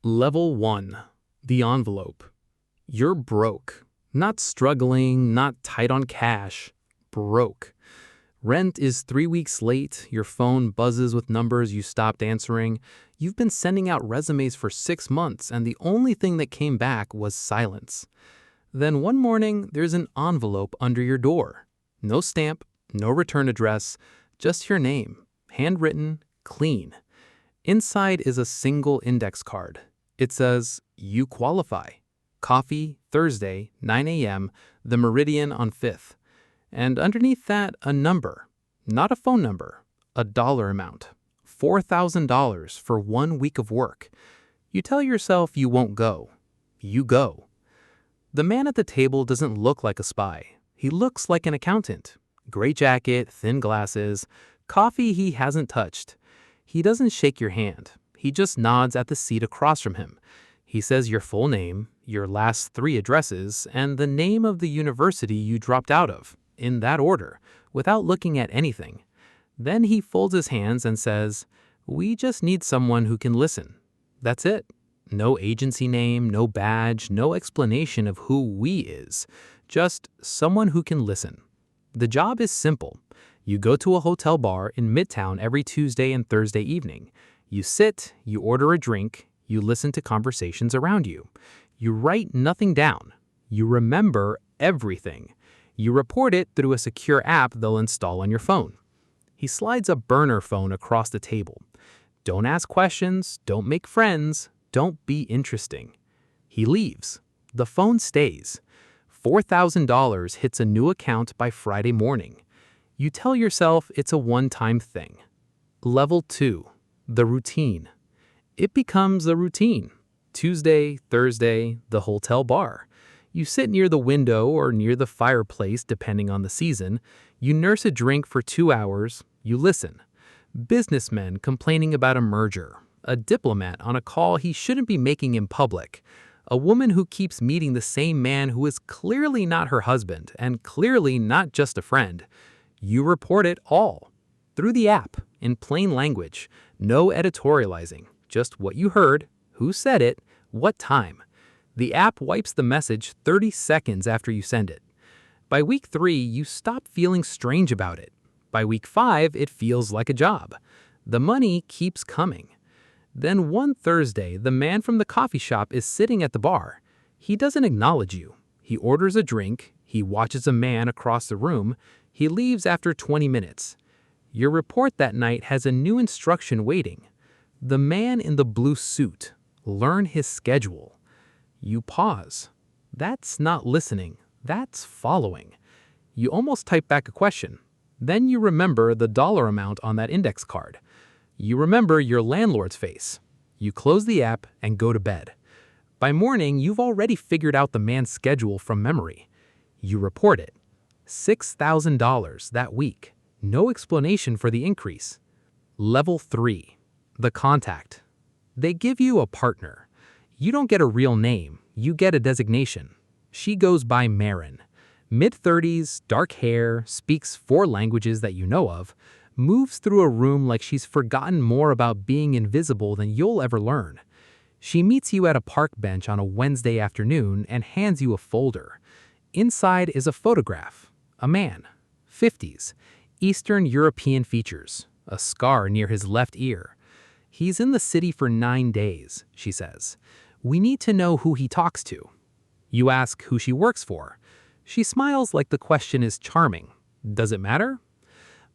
Level 1. The envelope. You're broke. Not struggling, not tight on cash. Broke. Rent is 3 weeks late, your phone buzzes with numbers you stopped answering. You've been sending out resumes for 6 months, and the only thing that came back was silence. Then one morning, there's an envelope under your door. No stamp, no return address, just your name, handwritten, clean. Inside is a single index card. It says, "You qualify. Coffee, Thursday, 9 a.m., the Meridian on 5th. And underneath that, a number. Not a phone number. A dollar amount. $4,000 for 1 week of work. You tell yourself you won't go. You go. The man at the table doesn't look like a spy. He looks like an accountant. Gray jacket, thin glasses, coffee he hasn't touched. He doesn't shake your hand. He just nods at the seat across from him. He says your full name, your last 3 addresses, and the name of the university you dropped out of, in that order, without looking at anything. Then he folds his hands and says, "We just need someone who can listen." That's it. No agency name, no badge, no explanation of who "we" is. Just someone who can listen. The job is simple. You go to a hotel bar in Midtown every Tuesday and Thursday evening. You sit, you order a drink, you listen to conversations around you. You write nothing down. You remember everything. You report it through a secure app they'll install on your phone. He slides a burner phone across the table. Don't ask questions, don't make friends, don't be interesting. He leaves. The phone stays. $4,000 hits a new account by Friday morning. You tell yourself it's a one-time thing. Level 2. The routine. It becomes a routine. Tuesday, Thursday, the hotel bar. You sit near the window or near the fireplace depending on the season. You nurse a drink for 2 hours. You listen. Businessmen complaining about a merger. A diplomat on a call he shouldn't be making in public. A woman who keeps meeting the same man who is clearly not her husband and clearly not just a friend. You report it all. Through the app, in plain language. No editorializing. Just what you heard, who said it, what time. The app wipes the message 30 seconds after you send it. By week 3, you stop feeling strange about it. By week 5, it feels like a job. The money keeps coming. Then one Thursday, the man from the coffee shop is sitting at the bar. He doesn't acknowledge you. He orders a drink. He watches a man across the room. He leaves after 20 minutes. Your report that night has a new instruction waiting. The man in the blue suit. Learn his schedule. You pause. That's not listening. That's following. You almost type back a question. Then you remember the dollar amount on that index card. You remember your landlord's face. You close the app and go to bed. By morning, you've already figured out the man's schedule from memory. You report it. $6,000 that week. No explanation for the increase. Level 3. The contact. They give you a partner. You don't get a real name. You get a designation. She goes by Marin. Mid-30s, dark hair, speaks 4 languages that you know of, moves through a room like she's forgotten more about being invisible than you'll ever learn. She meets you at a park bench on a Wednesday afternoon and hands you a folder. Inside is a photograph. A man. 50s. Eastern European features. A scar near his left ear. He's in the city for 9 days, she says. We need to know who he talks to. You ask who she works for. She smiles like the question is charming. Does it matter?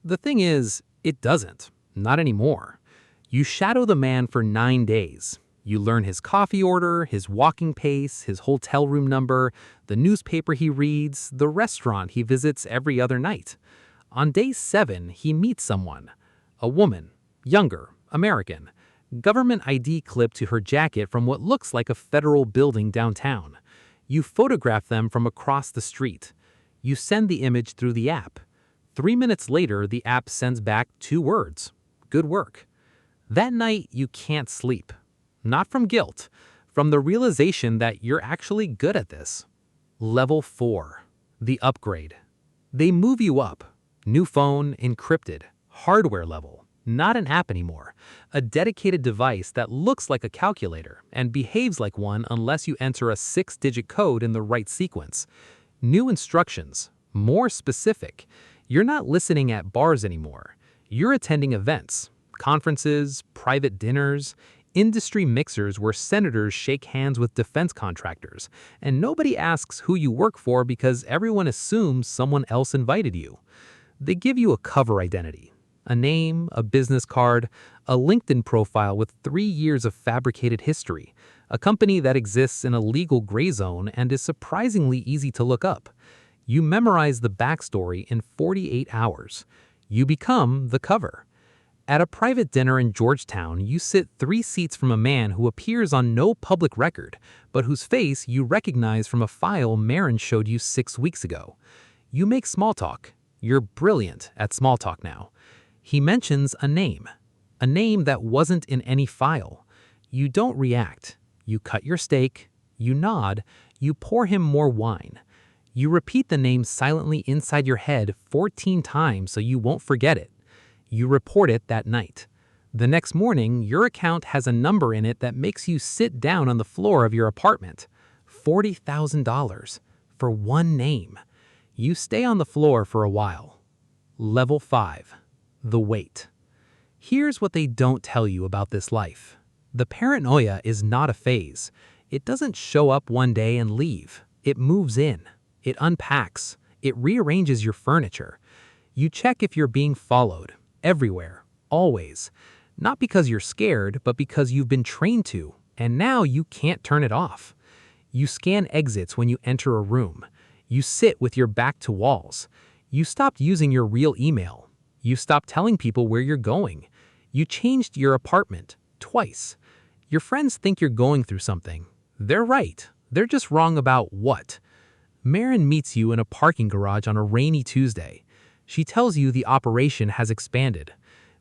The thing is, it doesn't. Not anymore. You shadow the man for 9 days. You learn his coffee order, his walking pace, his hotel room number, the newspaper he reads, the restaurant he visits every other night. On day 7, he meets someone. A woman, younger, American. Government ID clipped to her jacket from what looks like a federal building downtown. You photograph them from across the street. You send the image through the app. 3 minutes later, the app sends back 2 words. Good work. That night, you can't sleep. Not from guilt, from the realization that you're actually good at this. Level 4. The upgrade. They move you up. New phone, encrypted, hardware level. Not an app anymore. A dedicated device that looks like a calculator and behaves like one unless you enter a 6-digit code in the right sequence. New instructions, more specific. You're not listening at bars anymore. You're attending events, conferences, private dinners, industry mixers where senators shake hands with defense contractors, and nobody asks who you work for because everyone assumes someone else invited you. They give you a cover identity. A name, a business card, a LinkedIn profile with 3 years of fabricated history, a company that exists in a legal gray zone and is surprisingly easy to look up. You memorize the backstory in 48 hours. You become the cover. At a private dinner in Georgetown, you sit 3 seats from a man who appears on no public record, but whose face you recognize from a file Marin showed you 6 weeks ago. You make small talk. You're brilliant at small talk now. He mentions a name that wasn't in any file. You don't react. You cut your steak, you nod, you pour him more wine. You repeat the name silently inside your head 14 times so you won't forget it. You report it that night. The next morning, your account has a number in it that makes you sit down on the floor of your apartment. $40,000 for one name. You stay on the floor for a while. Level 5. The wait. Here's what they don't tell you about this life. The paranoia is not a phase. It doesn't show up one day and leave. It moves in. It unpacks. It rearranges your furniture. You check if you're being followed. Everywhere. Always. Not because you're scared, but because you've been trained to, and now you can't turn it off. You scan exits when you enter a room. You sit with your back to walls. You stopped using your real email. You stopped telling people where you're going. You changed your apartment twice. Your friends think you're going through something. They're right. They're just wrong about what. Marin meets you in a parking garage on a rainy Tuesday. She tells you the operation has expanded.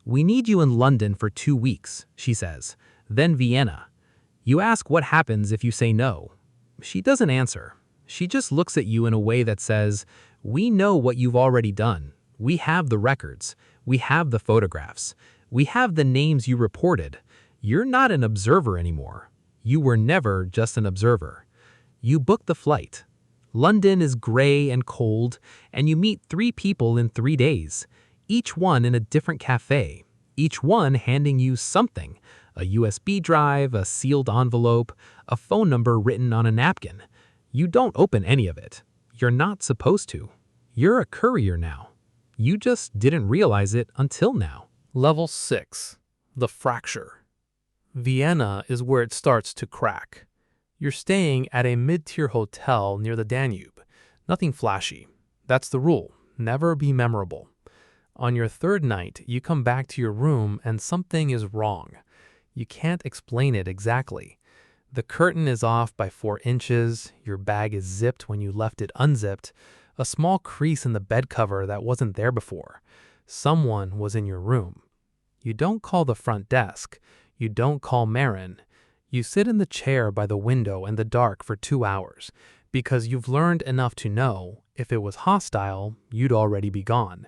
We need you in London for 2 weeks, she says, then Vienna. You ask what happens if you say no. She doesn't answer. She just looks at you in a way that says, we know what you've already done. We have the records. We have the photographs. We have the names you reported. You're not an observer anymore. You were never just an observer. You book the flight. London is gray and cold, and you meet 3 people in 3 days, each one in a different cafe, each one handing you something, a USB drive, a sealed envelope, a phone number written on a napkin. You don't open any of it. You're not supposed to. You're a courier now. You just didn't realize it until now. Level 6. The fracture. Vienna is where it starts to crack. You're staying at a mid-tier hotel near the Danube. Nothing flashy. That's the rule. Never be memorable. On your 3rd night, you come back to your room and something is wrong. You can't explain it exactly. The curtain is off by 4 inches, your bag is zipped when you left it unzipped, a small crease in the bed cover that wasn't there before. Someone was in your room. You don't call the front desk. You don't call Marin. You sit in the chair by the window in the dark for 2 hours because you've learned enough to know if it was hostile, you'd already be gone,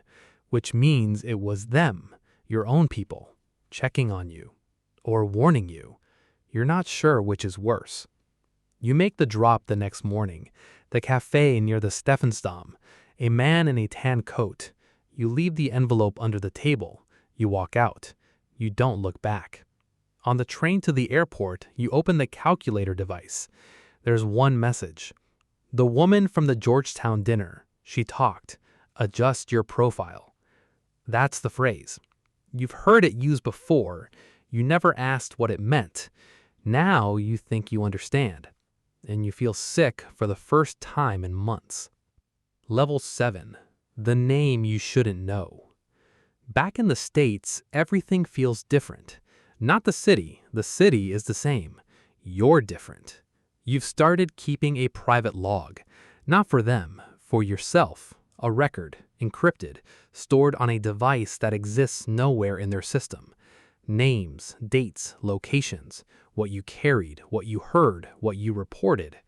which means it was them, your own people, checking on you or warning you. You're not sure which is worse. You make the drop the next morning, the cafe near the Stephansdom, a man in a tan coat. You leave the envelope under the table. You walk out. You don't look back. On the train to the airport, you open the calculator device. There's one message. The woman from the Georgetown dinner. She talked. Adjust your profile. That's the phrase. You've heard it used before. You never asked what it meant. Now you think you understand. And you feel sick for the first time in months. Level 7. The name you shouldn't know. Back in the States, everything feels different. Not the city is the same. You're different. You've started keeping a private log. Not for them, for yourself. A record, encrypted, stored on a device that exists nowhere in their system. Names, dates, locations, what you carried, what you heard, what you reported.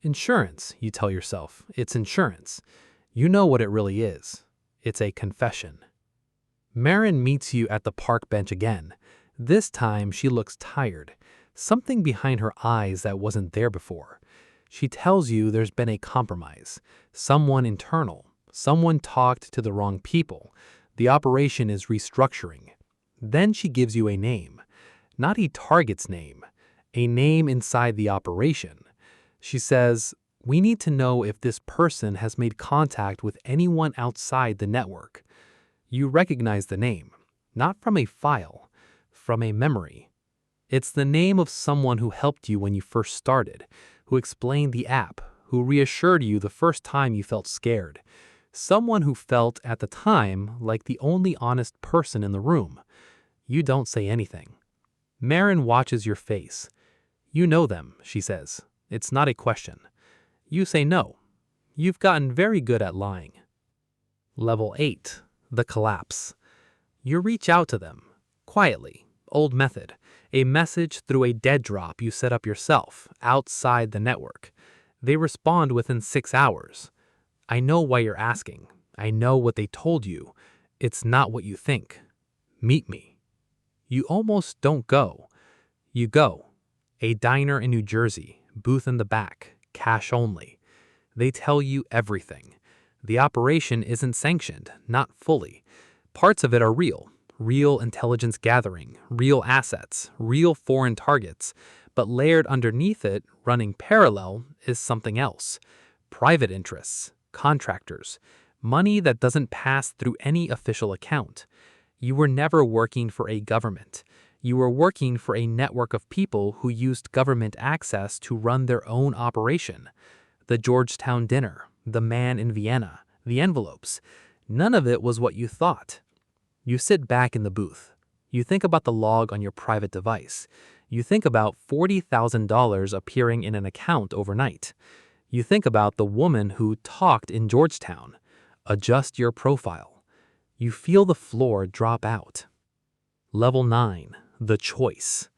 Insurance, you tell yourself. It's insurance. You know what it really is. It's a confession. Marin meets you at the park bench again. This time she looks tired, something behind her eyes that wasn't there before. She tells you there's been a compromise, someone internal, someone talked to the wrong people. The operation is restructuring. Then she gives you a name, not a target's name, a name inside the operation. She says, "We need to know if this person has made contact with anyone outside the network." You recognize the name, not from a file, from a memory. It's the name of someone who helped you when you first started, who explained the app, who reassured you the first time you felt scared. Someone who felt, at the time, like the only honest person in the room. You don't say anything. Marin watches your face. "You know them," she says. "It's not a question." You say no. You've gotten very good at lying. Level 8. The collapse. You reach out to them, quietly, old method, a message through a dead drop you set up yourself, outside the network. They respond within 6 hours. "I know why you're asking. I know what they told you. It's not what you think. Meet me." You almost don't go. You go. A diner in New Jersey, booth in the back, cash only. They tell you everything. The operation isn't sanctioned, not fully. Parts of it are real intelligence gathering, real assets, real foreign targets, but layered underneath it, running parallel, is something else. Private interests, contractors, money that doesn't pass through any official account. You were never working for a government. You were working for a network of people who used government access to run their own operation. The Georgetown dinner, the man in Vienna, the envelopes. None of it was what you thought. You sit back in the booth. You think about the log on your private device. You think about $40,000 appearing in an account overnight. You think about the woman who talked in Georgetown. Adjust your profile. You feel the floor drop out. Level 9. The choice.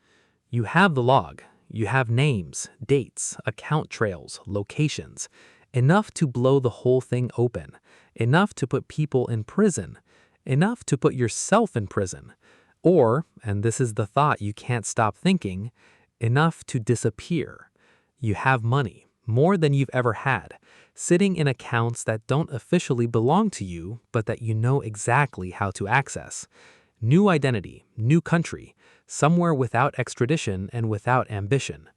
You have the log. You have names, dates, account trails, locations. Enough to blow the whole thing open. Enough to put people in prison. Enough to put yourself in prison. Or, and this is the thought you can't stop thinking, enough to disappear. You have money, more than you've ever had, sitting in accounts that don't officially belong to you, but that you know exactly how to access. New identity, new country, somewhere without extradition and without ambition.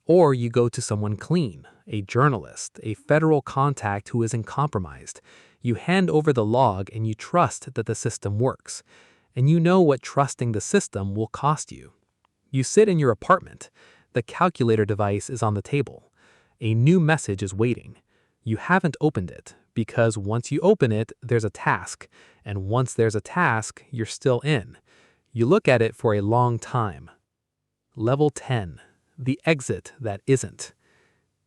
Or you go to someone clean, a journalist, a federal contact who isn't compromised. You hand over the log and you trust that the system works. And you know what trusting the system will cost you. You sit in your apartment. The calculator device is on the table. A new message is waiting. You haven't opened it, because once you open it, there's a task. And once there's a task, you're still in. You look at it for a long time. Level 10. The exit that isn't.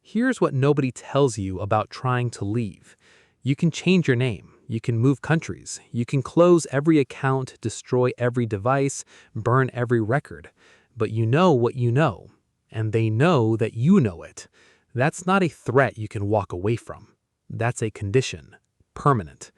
Here's what nobody tells you about trying to leave. You can change your name. You can move countries. You can close every account, destroy every device, burn every record. But you know what you know. And they know that you know it. That's not a threat you can walk away from. That's a condition. Permanent.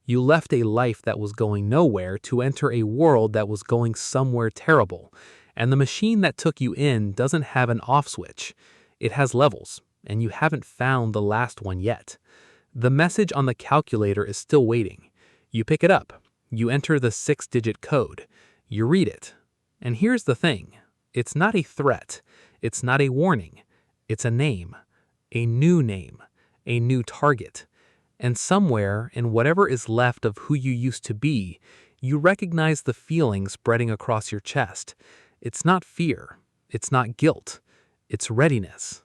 You left a life that was going nowhere to enter a world that was going somewhere terrible. And the machine that took you in doesn't have an off switch. It has levels, and you haven't found the last one yet. The message on the calculator is still waiting. You pick it up. You enter the 6-digit code. You read it. And here's the thing. It's not a threat. It's not a warning. It's a name. A new target. And somewhere in whatever is left of who you used to be, you recognize the feeling spreading across your chest. It's not fear. It's not guilt. It's readiness.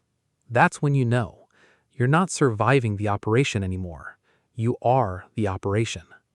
That's when you know. You're not surviving the operation anymore. You are the operation.